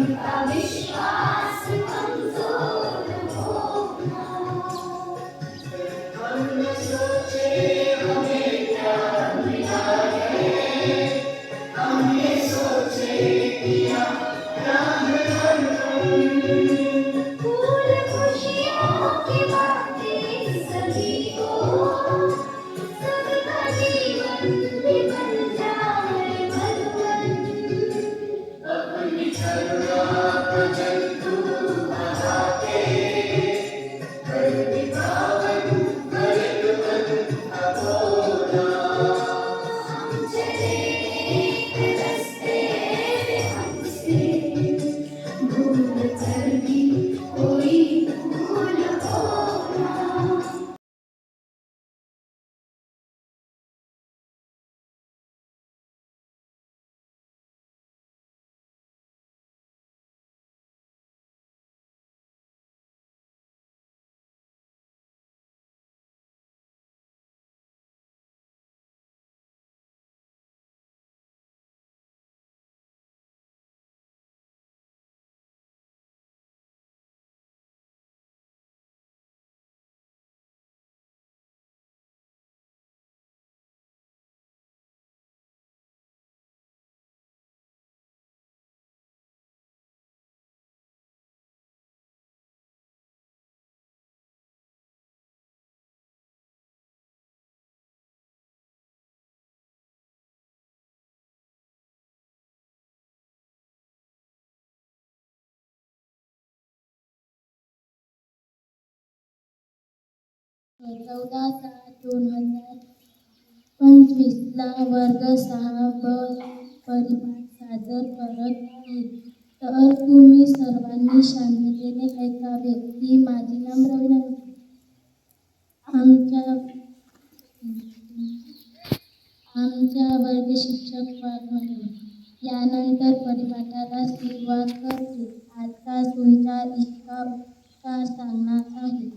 विश्वास कमजोर होना। हम न सोचे हमें क्या मिला है, हमने सोचे किया राम अर्पण। फूल खुशियों की बातें सभी को, सबका जीवन भी बन जाए मधुबन। अपनी करुणा भजन तू बहाते, कर दिखावन भरत बन अघोरा। हम चले एक रास्ते में हमसे, भूल कर भी कोई भूल होना। चौदा 7/2025 ला वर्ग 6 ब परिपाठ सादर करत आहे. तर तुम्ही सर्वांनी शांततेने ऐकावे ही माझी नम्र विनंती. आमच्या वर्ग शिक्षक महोदय यानंतर परिपाठाला सुरुवात करते. आजचा सुविचार इतका सांगणार आहे.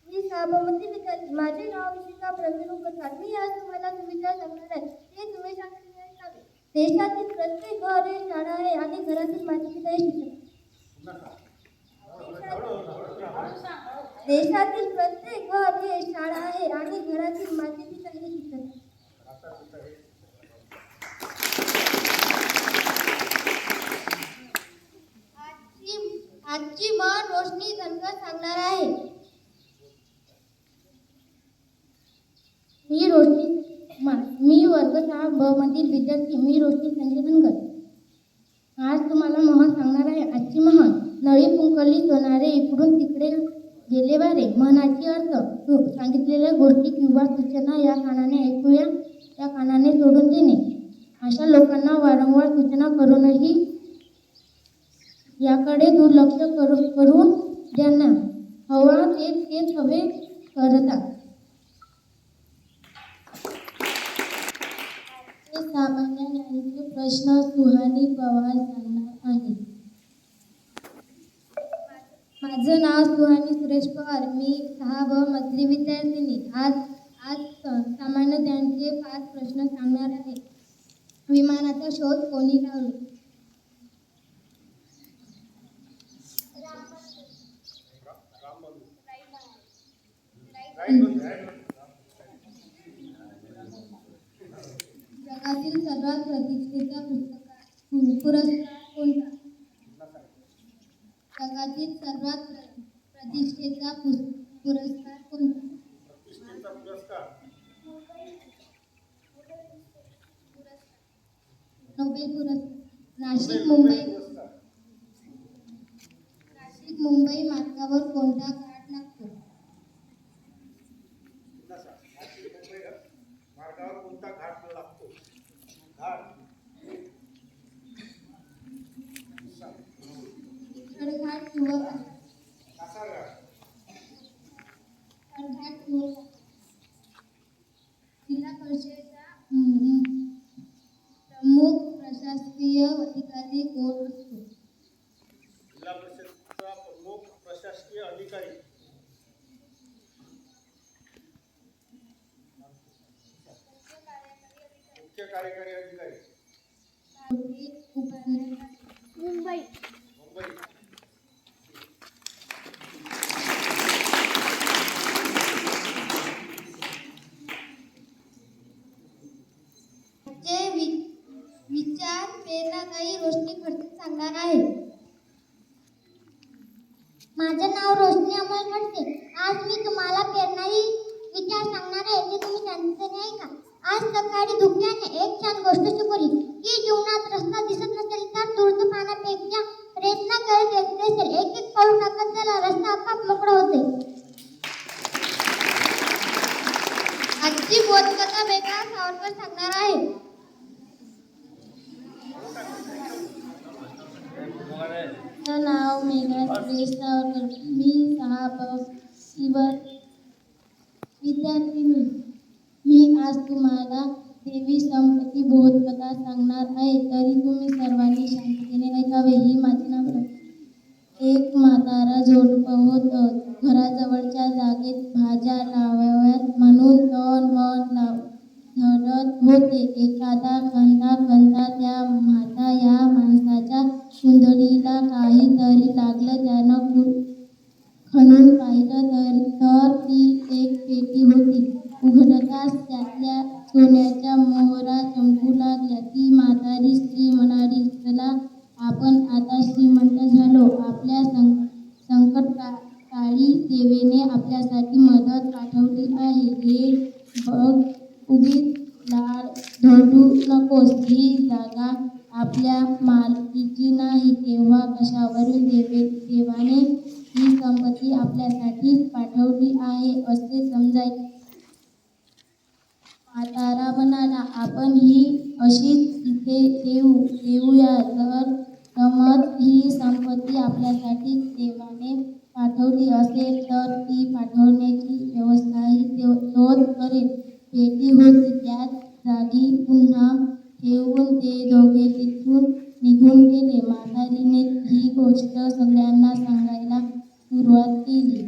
मी साबरमती विद्यार्थी, माझे नाव शिका प्रवीण प्रसाद. मी आज तुम्हाला सुविचार सांगणार आहे. ते तुम्ही शांततेने ऐकावे. देशातील प्रत्येक घर हे शाळा आहे आणि घरातील मातेपिता हे शिक्षक. देशातील प्रत्येक घर हे शाळा आहे आणि घरातील मातेपिता हे शिक्षक. आजची मन रोशनी धनगर सांगणार आहे. मी वर्ग 6 ब मधील विद्यार्थी. मी रोशनी संजय धनगर. आज तुम्हाला म्हण सांगणार आहे. आजची म्हण. नळी फुंकली सोनारे, इकडून तिकडे गेले वारे. म्हणाची अर्थ. सांगितलेल्या गोष्टी किंवा सूचना या कानाने ऐकूया, या कानाने सोडून देणे. अशा लोकांना वारंवार सूचना करूनही याकडे दुर्लक्ष करून ज्यांना हवा तेच हवे करतात. सामान्य ज्ञानाचे प्रश्न सुहानी पवार सांगणार आहे. माझं नाव सुहानी सुरेश पवार. मी 6 ब मधली विद्यार्थिनी. आज सामान्य ज्ञानाचे 5 प्रश्न सांगणार आहे. विमानाचा शोध कोणी लावला? जगातील सर्वात प्रतिष्ठेचा पुरस्कार कोणता? जगातील सर्वात प्रतिष्ठेचा पुरस्कार कोणता? नोबेल पुरस्कार. नाशिक मुंबई मार्गावर कोणता घाट लागतो? मार्गावर कोणता घाट लागतो? घाट कडघाट किंवा कासारघाट. कडघाट किंवा जिल्हा परिषदेचा प्रमुख प्रशासकीय अधिकारी कोण असतो? जिल्हा परिषदेचा प्रमुख प्रशासकीय अधिकारी मुख्य कार्यकारी अधिकारी. मुंबई. मुंबई. जे विचार प्रेरणादायी रोशनी खडसे सांगणार आहे. माझं नाव रोशनी अमोल खडसे. आज मी तुम्हाला प्रेरणादायी विचार सांगणार आहे जे तुम्ही सांगितले नाही का. आज सकाळी दुःख्याने एक छान गोष्ट शिकवली की जीवनात रस्ता दिसत नसेल तर दूरचं पाहण्यापेक्षा प्रयत्न करत येत असेल एक एक पाऊल टाकत त्याला रस्ता आपोआप मोकळा होते. आजची बोधकथा मेघा सावरकर सांगणार आहे. माझं नाव मेघा सावरकर. मी 6 ब विद्यार्थिनी. मी आज तुम्हाला देवी संपत्ती बोधकथा सांगणार आहे. तरी तुम्ही सर्वांनी शांततेने ऐकावे. ही माझी नाव. एक म्हातारा जोडपं होतं. घराजवळच्या जागेत भाज्या लावाव्यात म्हणून तन मन झडत होते. एखादा खणता त्या या माणसाच्या कुंडलीला काहीतरी लागलं. त्यानं खणून पाहिलं तर ती एक पेटी होती. उघडताच त्यातल्या सोन्याच्या मोहरा चमकू लागल्या. ती म्हातारी स्त्री म्हणाली, चला आपण आता श्रीमंत झालो. आपल्या संकटकाळी देवीने आपल्यासाठी मदत पाठवली आहे. हे बघ, उगीच लाड धरू नकोस. ही जागा आपल्या मालकीची नाही. तेव्हा कशावरून देवाने ही संपत्ती आपल्यासाठीच पाठवली आहे असे समजायचे. म्हातारा म्हणाला, आपण ही अशीच इथे देऊया. जर समज ही संपत्ती आपल्यासाठी देवाने पाठवली असेल तर ती पाठवण्याची व्यवस्थाही तोच करेल. पेटी होती त्याच जागी पुन्हा ठेवून ते दोघे तिथून निघून गेले. म्हातारीने ही गोष्ट सगळ्यांना सांगायला सुरुवात केली.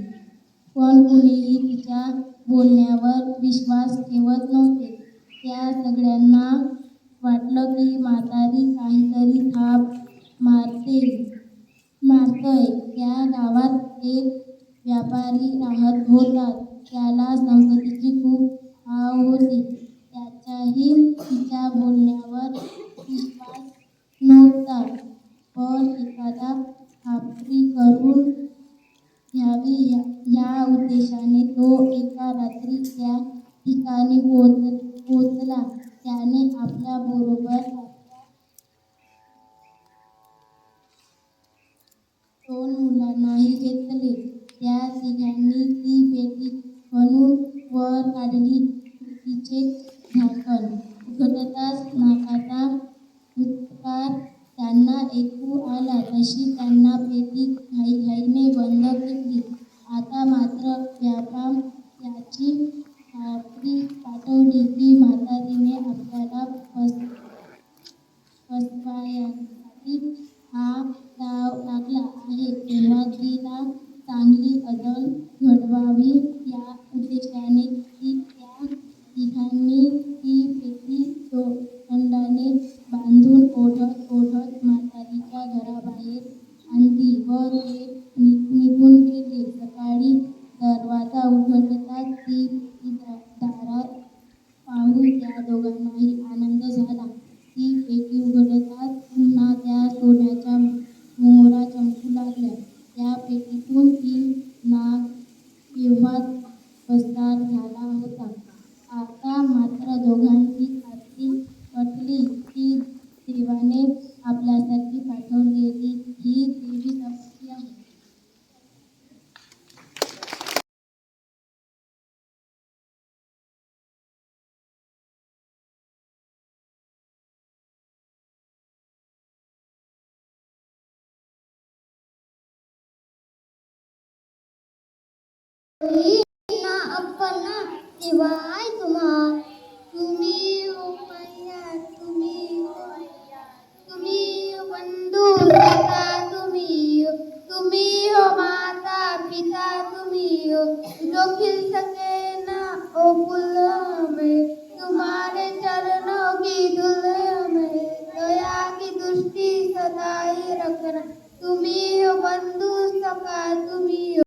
पण कुणीही तिच्या बोलण्यावर विश्वास ठेवत नव्हते. त्या सगळ्यांना वाटलं की म्हातारी काहीतरी थाप मारतय. त्या गावात एक व्यापारी राहत होता. त्याला संपत्तीची खूप हाव होती. त्याचाही तिच्या बोलण्यावर विश्वास नव्हता. पण एखादा खात्री करून घ्यावी या उद्देशाने तो एका रात्री त्या ठिकाणी पोहोचला. त्याने आपल्या बरोबर दोन मुलांनाही घेतले. त्या तिघांनी ती पेटी खणून वर काढली. तिचे झाकण उघडताच नाकाचा फुटकार त्यांना ऐकू आला. तशी त्यांना पेटी घाईघाईने बंद केली. आता मात्र व्यापार याची खात्री वाटली की म्हातारीने आपल्याला फसवायसाठी हा डाव टाकला आहे. तेव्हा तिला चांगली अद्दल घडवावी या उद्देशाने त्या तिघांनी ती पेटी दोंडाने बांधून ओढत म्हातारीच्या घराबाहेर आणली व ते निघून गेले. सकाळी दरवाजा उघडताच ती दारात पाहून त्या दोघांनाही आनंद झाला. ती पेटी उघडताच पुन्हा त्या सोन्याच्या मोहरा चमकू लागल्या. त्या पेटीतून ती नाग केव्हाच पसार झाला होता. आता मात्र दोघांची खात्री पटली की देवाने आपल्यासाठी पाठवलेली ही देवी संपत्ती आहे. ना अप्पना शिवाय तुम्ही हो मैया, तुम्ही हो बंधू सखा, तुम्ही हो माता पिता, तुम्ही हो जो खिल सके ना ओ फूल हमें, तुम्हारे चरणों की धूल हमें, दया की दृष्टि सदा ही रख करा. तुम्ही हो बंधू सखा, तुम्ही